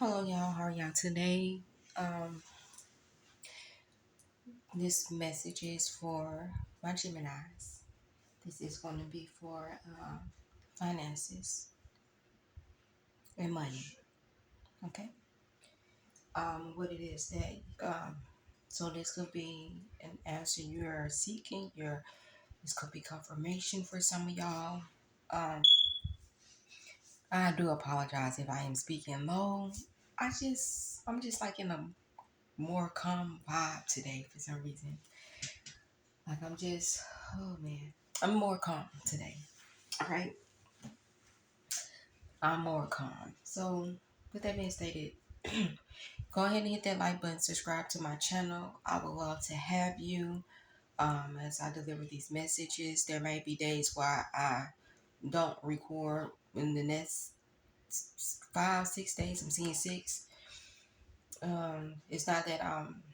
Hello, y'all. How are y'all today? Um, this message is for my Geminis. This is going to be for finances and money. Okay. What it is that so this could be an answer you're seeking. This could be confirmation for some of y'all. Um, I do apologize if I am speaking low. I'm just like in a more calm vibe today for some reason. Like oh man, I'm more calm today. All right, I'm more calm. So, with that being stated, go ahead and hit that like button, subscribe to my channel. I would love to have you. As I deliver these messages, there may be days where I don't record in the next 5, 6 days. I'm seeing six. It's not that I'm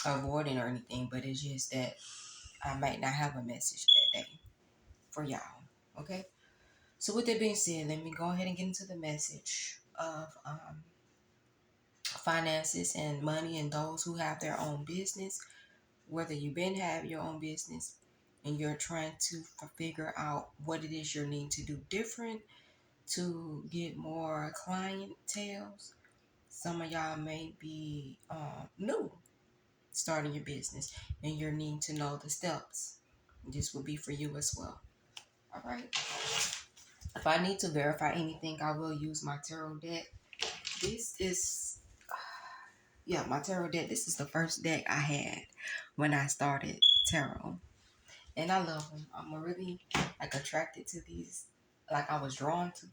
avoiding or anything, but it's just that I might not have a message that day for y'all. Okay. So with that being said, let me go ahead and get into the message of finances and money and those who have their own business, whether you've been have your own business and you're trying to figure out what it is you need to do different to get more clientele. Some of y'all may be new starting your business and you're needing to know the steps. This will be for you as well. All right. If I need to verify anything, I will use my tarot deck. This is, my tarot deck. This is the first deck I had when I started tarot. And I love them. I'm really attracted to these. Like I was drawn to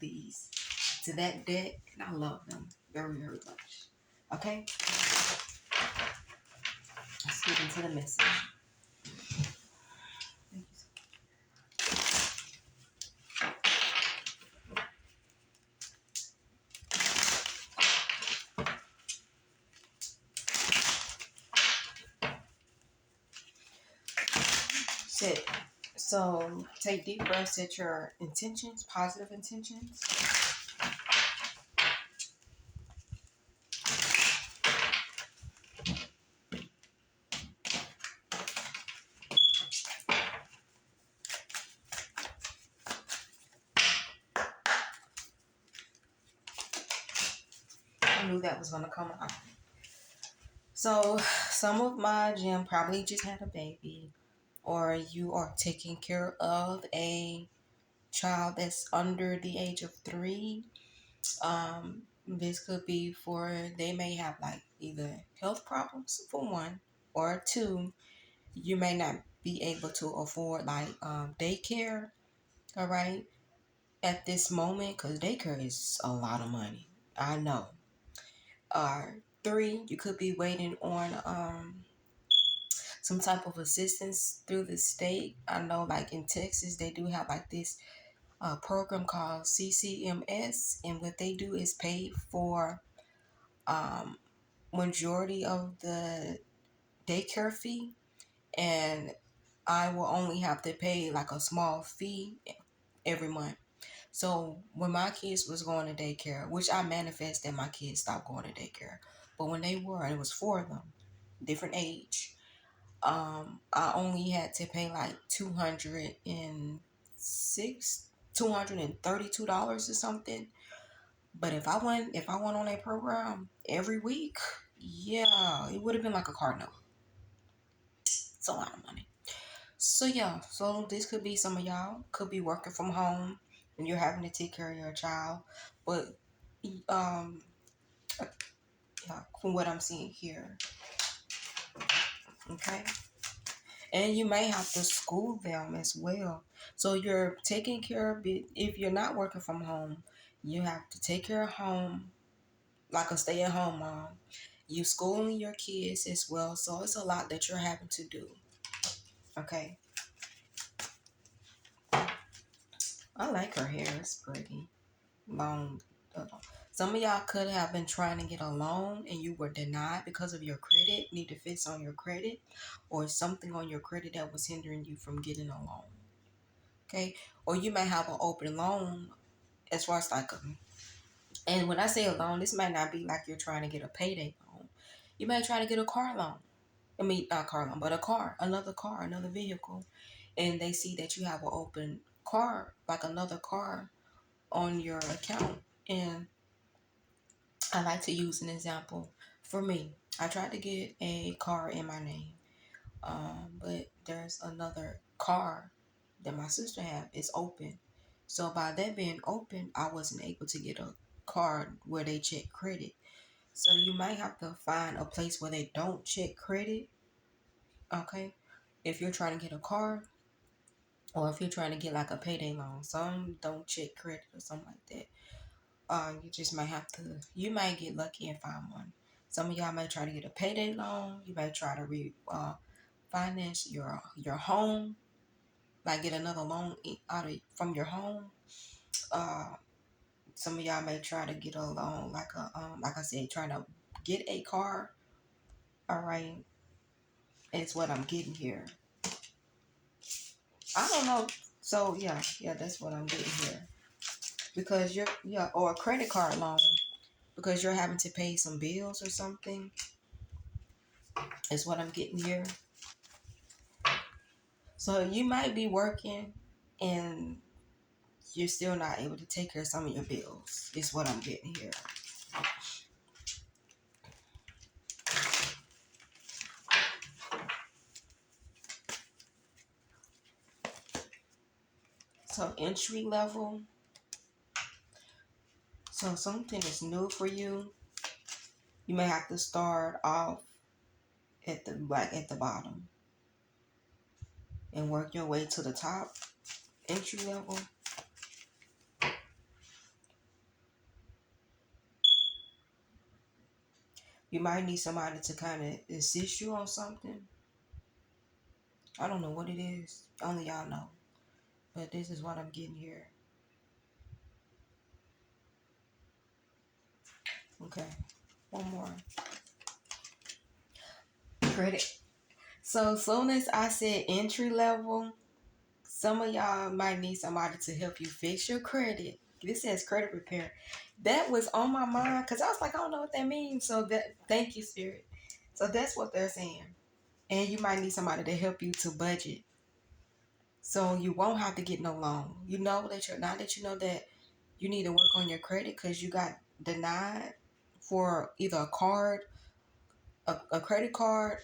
that deck. And I love them very, very much. Okay? Let's get into the message. Thank you. Sit. So take deep breaths, set your intentions, positive intentions. I knew that was going to come out. So some of my gem probably just had a baby, or you are taking care of a child that's under the age of 3. This could be they may have like either health problems for one, or two, you may not be able to afford like daycare. All right, at this moment, because daycare is a lot of money. I know. 3, you could be waiting on some type of assistance through the state. I know, like in Texas, they do have like this program called CCMS, and what they do is pay for majority of the daycare fee, and I will only have to pay like a small fee every month. So when my kids was going to daycare, which I manifested my kids stopped going to daycare, but when they were, it was 4 of them, different age. I only had to pay like $232 or something. But if I went on a program every week, yeah, it would have been like a car note. It's a lot of money. So yeah, so this could be some of y'all could be working from home and you're having to take care of your child. But um yeah, from what I'm seeing here. Okay. And you may have to school them as well. So you're taking care of it. If you're not working from home, you have to take care of home like a stay-at-home mom. You schooling your kids as well. So it's a lot that you're having to do. Okay. I like her hair. It's pretty long. Some of y'all could have been trying to get a loan and you were denied because of your credit. Need to fix on your credit, or something on your credit that was hindering you from getting a loan. Okay. Or you may have an open loan as far as like And when I say a loan, this might not be like you're trying to get a payday loan. You might try to get a car loan. I mean, not car loan, but a car, another vehicle. And they see that you have an open car, like another car on your account. And I like to use an example for me. I tried to get a car in my name, but there's another car that my sister have is open. So by that being open, I wasn't able to get a card where they check credit. So you might have to find a place where they don't check credit. Okay, if you're trying to get a car, or if you're trying to get like a payday loan, some don't check credit or something like that. You just might have to. You might get lucky and find one. Some of y'all might try to get a payday loan. You might try to finance your home, like get another loan out of from your home. Uh, some of y'all may try to get a loan, like I said, trying to get a car. All right, is what I'm getting here. I don't know. So yeah, that's what I'm getting here. Because or a credit card loan because you're having to pay some bills or something is what I'm getting here. So you might be working and you're still not able to take care of some of your bills is what I'm getting here. So entry level. So something is new for you. You may have to start off at the bottom and work your way to the top. Entry level. You might need somebody to kind of assist you on something. I don't know what it is. Only y'all know. But this is what I'm getting here. Okay. One more. Credit. So soon as I said entry level, some of y'all might need somebody to help you fix your credit. This says credit repair. That was on my mind because I was like, I don't know what that means. So that thank you, Spirit. So that's what they're saying. And you might need somebody to help you to budget. So you won't have to get no loan. You know that now that you know that you need to work on your credit because you got denied for either a card, a credit card,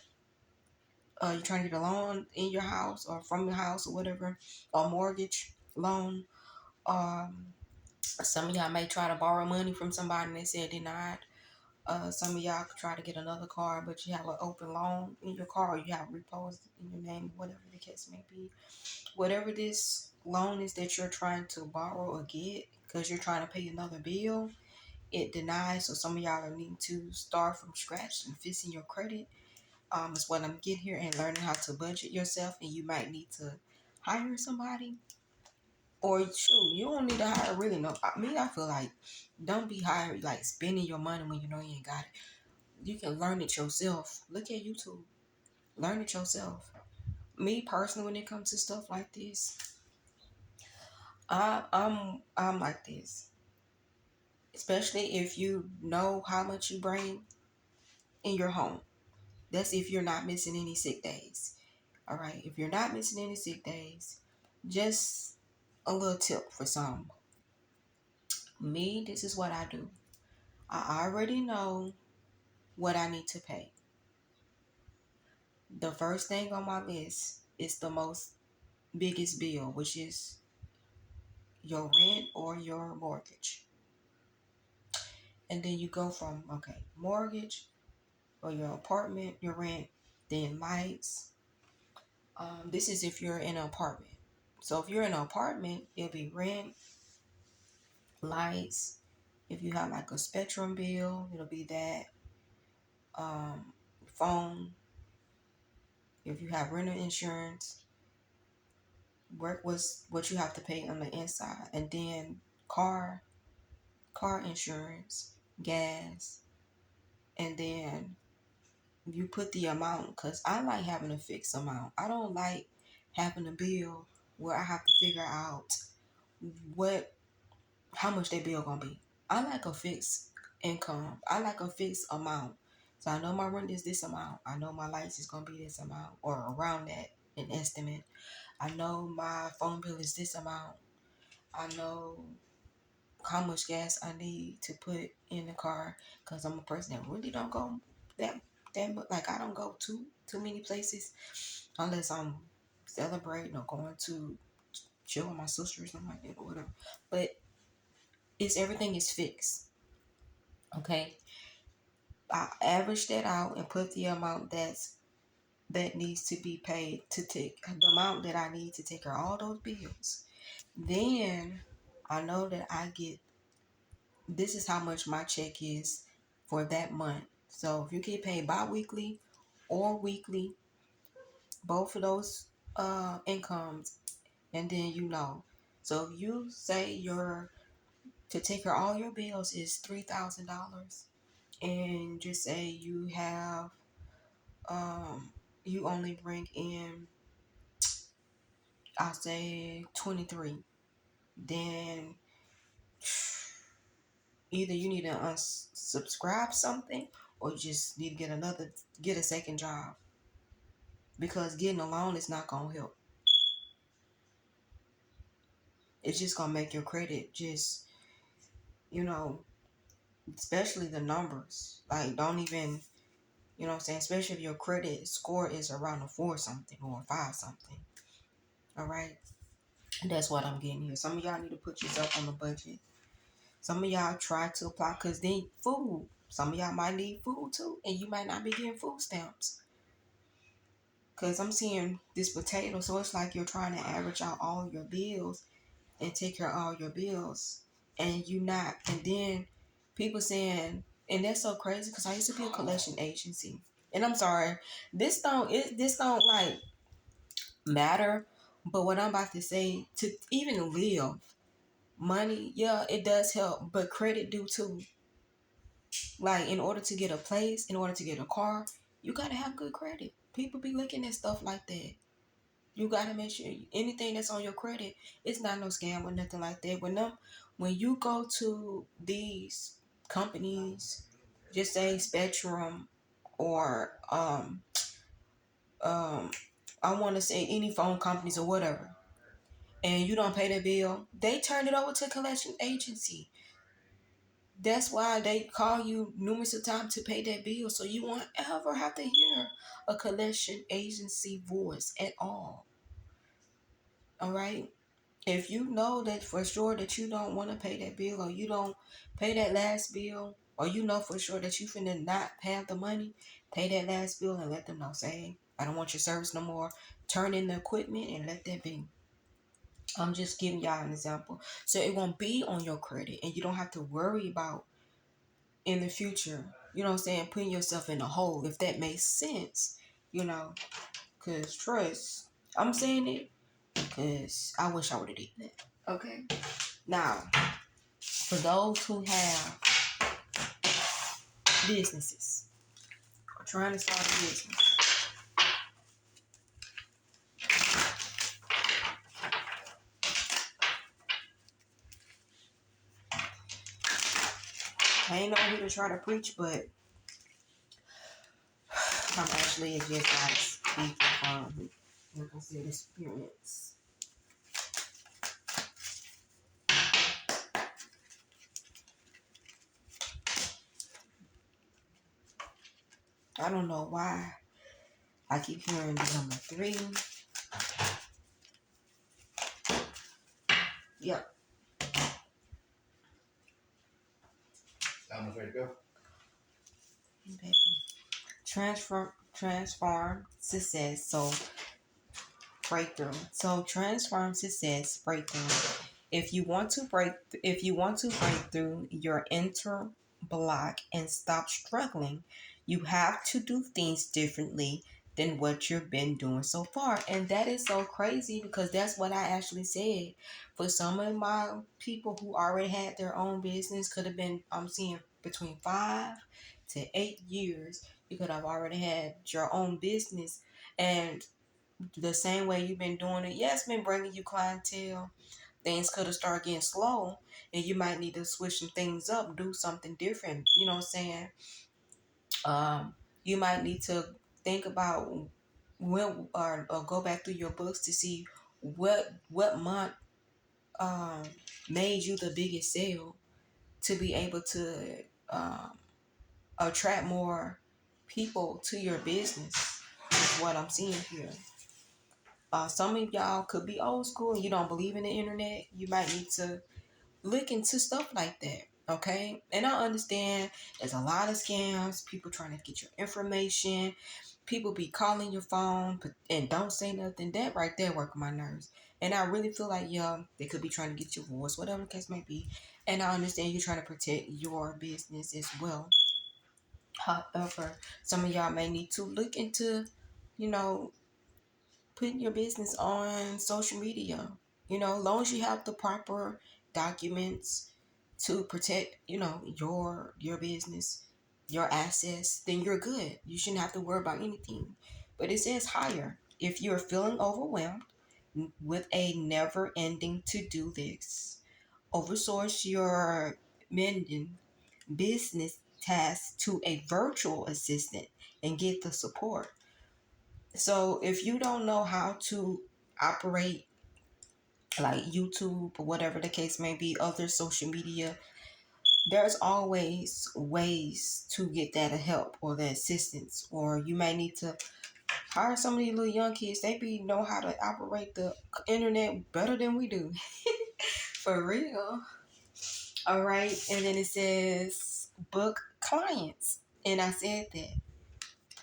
you're trying to get a loan in your house or from your house or whatever, or mortgage loan. Some of y'all may try to borrow money from somebody and they said denied. Some of y'all could try to get another car, but you have an open loan in your car, or you have repos in your name, whatever the case may be. Whatever this loan is that you're trying to borrow or get, because you're trying to pay another bill, it denies. So some of y'all are needing to start from scratch and fixing your credit. Is what I'm getting here, and learning how to budget yourself. And you might need to hire somebody, or shoot, you don't need to hire really no. I feel like don't be hired like spending your money when you know you ain't got it. You can learn it yourself. Look at YouTube. Learn it yourself. Me personally, when it comes to stuff like this, I'm like this. Especially if you know how much you bring in your home. That's if you're not missing any sick days. All right. If you're not missing any sick days, just a little tip for some. Me, this is what I do. I already know what I need to pay. The first thing on my list is the most biggest bill, which is your rent or your mortgage. And then you go from, okay, mortgage or your apartment, your rent, then lights. This is if you're in an apartment. So if you're in an apartment, it'll be rent, lights. If you have like a spectrum bill, it'll be that. Phone. If you have rental insurance, work was what you have to pay on the inside, and then car insurance, gas, and then you put the amount. Because I like having a fixed amount. I don't like having a bill where I have to figure out what how much that bill gonna be. I like a fixed income. I like a fixed amount. So I know my rent is this amount. I know my lights is gonna be this amount or around that, an estimate. I know my phone bill is this amount. I know how much gas I need to put in the car because I'm a person that really don't go that much. Like I don't go too many places unless I'm celebrating or going to chill with my sister or something like that or whatever. But it's everything is fixed. Okay, I average that out and put the amount that needs to be paid to take the amount that I need to take care of all those bills. Then I know that I get this is how much my check is for that month. So if you get paid bi-weekly or weekly, both of those incomes, and then you know. So if you say your to take care of all your bills is $3,000, and just say you have you only bring in, I'll say 23, then either you need to unsubscribe something or you just need to get a second job, because getting a loan is not gonna help. It's just gonna make your credit just, you know, especially the numbers. Like don't even, you know what I'm saying, especially if your credit score is around a 4 something or a 5 something. All right. That's what I'm getting here. Some of y'all need to put yourself on the budget. Some of y'all try to apply because then food. Some of y'all might need food too, and you might not be getting food stamps. Because I'm seeing this potato, so it's like you're trying to average out all your bills and take care of all your bills, and you not. And then people saying, and that's so crazy because I used to be a collection agency, and I'm sorry, this don't like matter, but what I'm about to say, to even live, money, yeah, it does help, but credit do too. Like in order to get a place, in order to get a car, you gotta have good credit. People be looking at stuff like that. You gotta make sure anything that's on your credit, it's not no scam or nothing like that. When you go to these companies, just say Spectrum or um I want to say any phone companies or whatever, and you don't pay the bill, they turn it over to collection agency. That's why they call you numerous of times to pay that bill, so you won't ever have to hear a collection agency voice at all. All right. If you know that for sure that you don't want to pay that bill, or you don't pay that last bill, or you know for sure that you finna not have the money, pay that last bill and let them know. Say, hey, I don't want your service no more. Turn in the equipment and let that be. I'm just giving y'all an example. So it won't be on your credit and you don't have to worry about in the future, you know what I'm saying, putting yourself in a hole, if that makes sense, you know, because trust, I'm saying it because I wish I would have did that. Okay. Now, for those who have businesses or trying to start a business, I ain't on here to try to preach, but I'm actually just like speaking from, like I said, experience. I don't know why I keep hearing the number 3. Yep. Almost ready to go. Baby. Transform success. So breakthrough. So transform success breakthrough. If you want to break through your inner block and stop struggling, you have to do things differently than what you've been doing so far. And that is so crazy because that's what I actually said. For some of my people who already had their own business, could have been, I'm seeing between 5 to 8 years, you could have already had your own business. And the same way you've been doing it, yes, been bringing you clientele, things could have started getting slow, and you might need to switch some things up, do something different. You know what I'm saying? You might need to think about when, or go back through your books to see what month um made you the biggest sale, to be able to um attract more people to your business, is what I'm seeing here. Some of y'all could be old school and you don't believe in the internet. You might need to look into stuff like that. Okay. And I understand there's a lot of scams, people trying to get your information, people be calling your phone and don't say nothing. That right there work my nerves. And I really feel like, yeah, they could be trying to get your voice, whatever the case may be. And I understand you're trying to protect your business as well. However, some of y'all may need to look into, you know, putting your business on social media. As long as you have the proper documents to protect, your business, your assets, then you're good. You shouldn't have to worry about anything. But it says higher. If you're feeling overwhelmed with a never-ending to-do list, oversource your mending business tasks to a virtual assistant and get the support. So if you don't know how to operate like YouTube or whatever the case may be, other social media, there's always ways to get that help or the assistance. Or you may need to hire some of these little young kids. They know how to operate the internet better than we do. For real. All right. And then it says book clients. And I said that.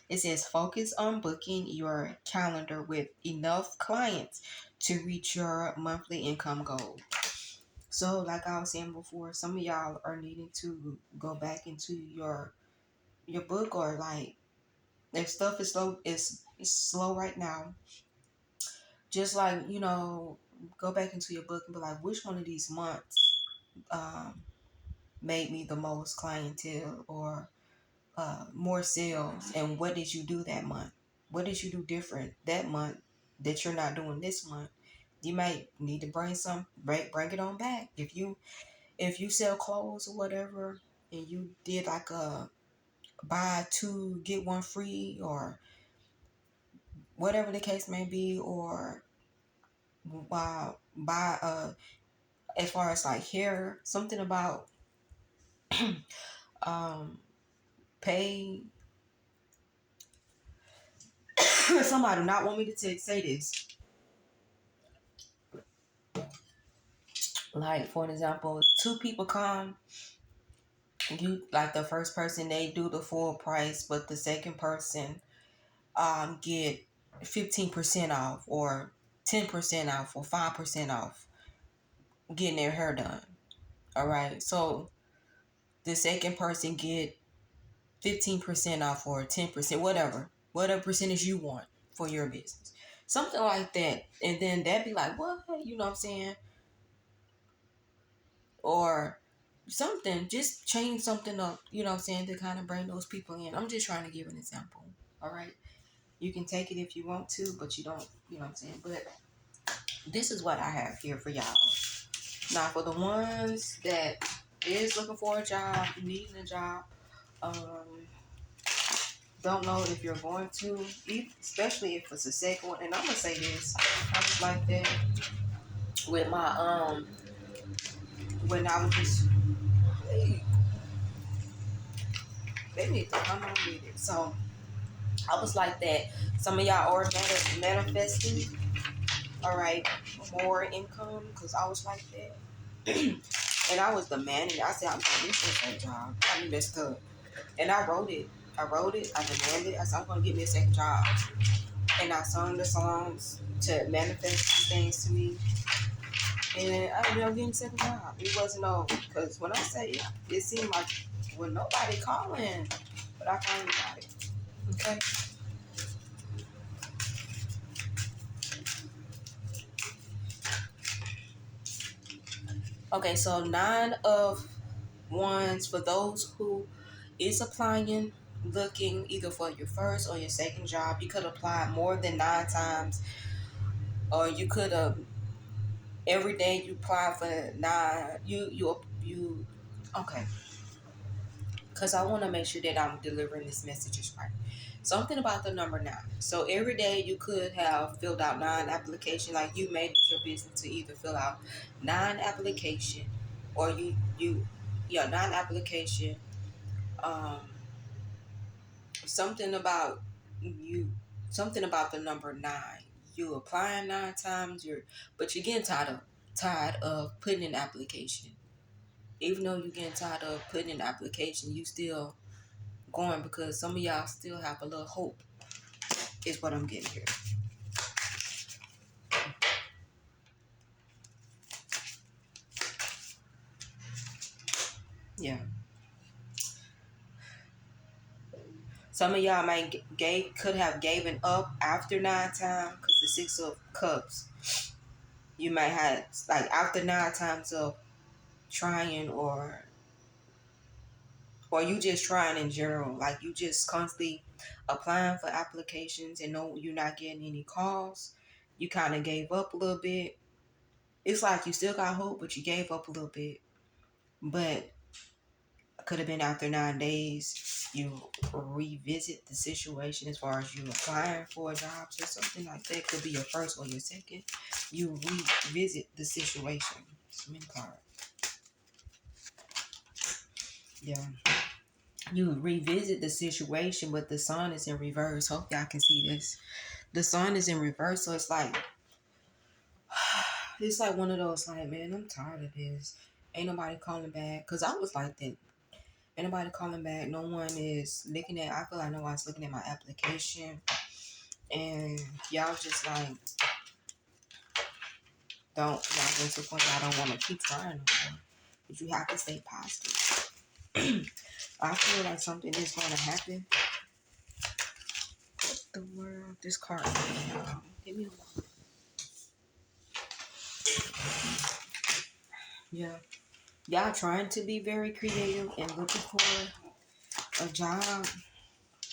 It says focus on booking your calendar with enough clients to reach your monthly income goal. So, like I was saying before, some of y'all are needing to go back into your book, or like if stuff is slow, it's slow right now. Just like go back into your book and be like, which one of these months um, made me the most clientele, or more sales, and what did you do that month? What did you do different that month that you're not doing this month? You might need to bring it on back. If you sell clothes or whatever, and you did like a buy two get one free, or whatever the case may be, or buy as far as like hair, something about um pay. Somebody do not want me to say this. Like, for an example, two people come, you like the first person, they do the full price, but the second person get 15% off, or 10% off, or 5% off getting their hair done. All right. So the second person get 15% off, or 10%, whatever percentage you want for your business. Something like that. And then that'd be like, what? You know what I'm saying? Or something, just change something up, you know what I'm saying, to kind of bring those people in. I'm just trying to give an example. All right. You can take it if you want to, but you don't, you know what I'm saying? But this is what I have here for y'all. Now, for the ones that is looking for a job, needing a job, don't know if you're going to, especially if it's a second one. And I'm gonna say this, I was like that with my when I was just, they need to come on with it. So I was like that. Some of y'all are manifesting, all right, more income, because I was like that. And I was demanding. I said, I'm going to get this second job. I mean, that's good. And I wrote it. I demanded. I said, I'm going to get me a second job. And I sung the songs to manifest these things to me. And I ended up getting a second job. It wasn't no, because when I say it seemed like, well, nobody calling. But I finally got it. Okay. Okay, so 9 of Wands for those who is applying, looking either for your first or your second job. You could apply more than 9 times, or you could Every day you apply for nine. You. Okay. Because I want to make sure that I'm delivering this messages right. Something about the number 9. So every day you could have filled out 9 application, like you made it your business to either fill out 9 application, or yeah, 9 application. Um, something about you, something about the number 9. You applying 9 times, but you're getting tired of putting in application. Even though you're getting tired of putting in application, you still going because some of y'all still have a little hope, is what I'm getting here. Yeah. Some of y'all could have given up after 9 times, because the 6 of cups, you might have, like, after 9 times of trying, or you just trying in general, like you just constantly applying for applications and know you're not getting any calls. You kind of gave up a little bit. It's like you still got hope, but you gave up a little bit. But could have been after 9 days, you revisit the situation as far as you applying for jobs or something like that. Could be your first or your second. You revisit the situation. Some card. Yeah. You revisit the situation, but the sun is in reverse. Hope y'all can see this. The sun is in reverse, so it's like one of those, like, man, I'm tired of this. Ain't nobody calling back. Cause I was like that. Ain't nobody calling back. No one is looking at. I feel like no one's looking at my application, and y'all just like y'all get to the point that I don't want to keep trying anymore. But you have to stay positive. I feel like something is going to happen. What the world? This card. Give me a. Yeah. Y'all trying to be very creative and looking for a job.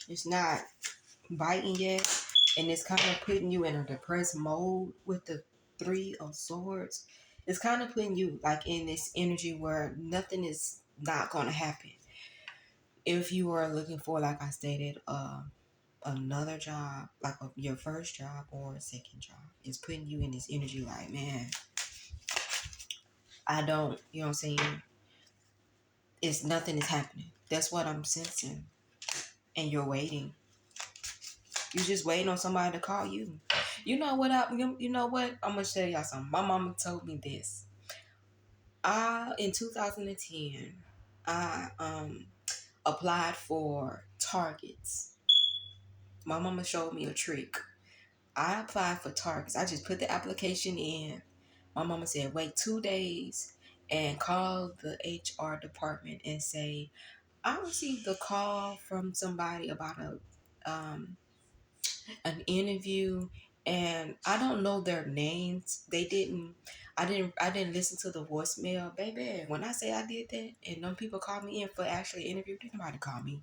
It's not biting yet. And it's kind of putting you in a depressed mode with the 3 of Swords. It's kind of putting you like in this energy where nothing is not going to happen. If you are looking for, like I stated, another job, like your first job or a second job, it's putting you in this energy like, man, I don't, you know what I'm saying? It's nothing is happening. That's what I'm sensing. And you're waiting. You just waiting on somebody to call you. You know what? You know what? I'm gonna tell y'all something. My mama told me this. In 2010, I applied for Targets. My mama showed me a trick. I applied for Targets. I just put the application in. My mama said, wait 2 days and call the HR department and say, I received a call from somebody about an interview, and I don't know their names. I didn't listen to the voicemail, baby. When I say I did that and them people called me in for actually interview, didn't nobody call me.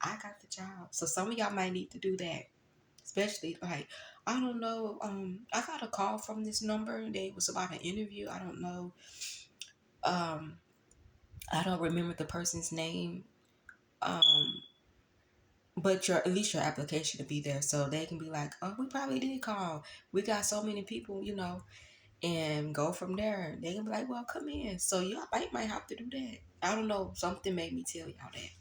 I got the job. So some of y'all might need to do that. Especially like, I don't know, I got a call from this number. It was about an interview. I don't know. I don't remember the person's name. But at least your application to be there, so they can be like, oh, we probably did call. We got so many people, and go from there. They can be like, well, come in. So y'all might have to do that. I don't know. Something made me tell y'all that.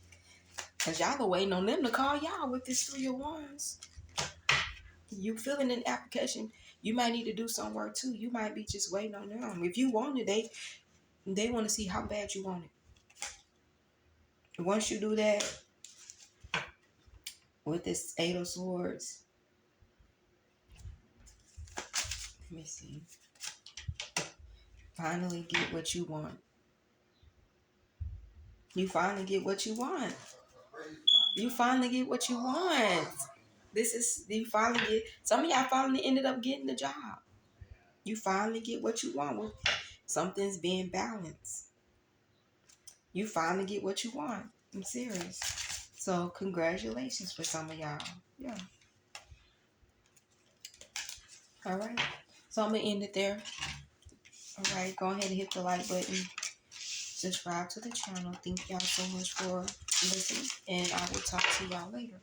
Because y'all are waiting on them to call y'all with this 3 of Wands. You filling an application, you might need to do some work too. You might be just waiting on them. If you want it, they want to see how bad you want it. Once you do that, with this 8 of Swords, let me see. Finally get what you want. You finally get what you want. You finally get what you want. You finally get, some of y'all finally ended up getting the job. You finally get what you want. Something's being balanced. You finally get what you want. I'm serious. So congratulations for some of y'all. Yeah. All right. So I'm going to end it there. All right, go ahead and hit the like button. Subscribe to the channel. Thank y'all so much for listening, and I will talk to y'all later.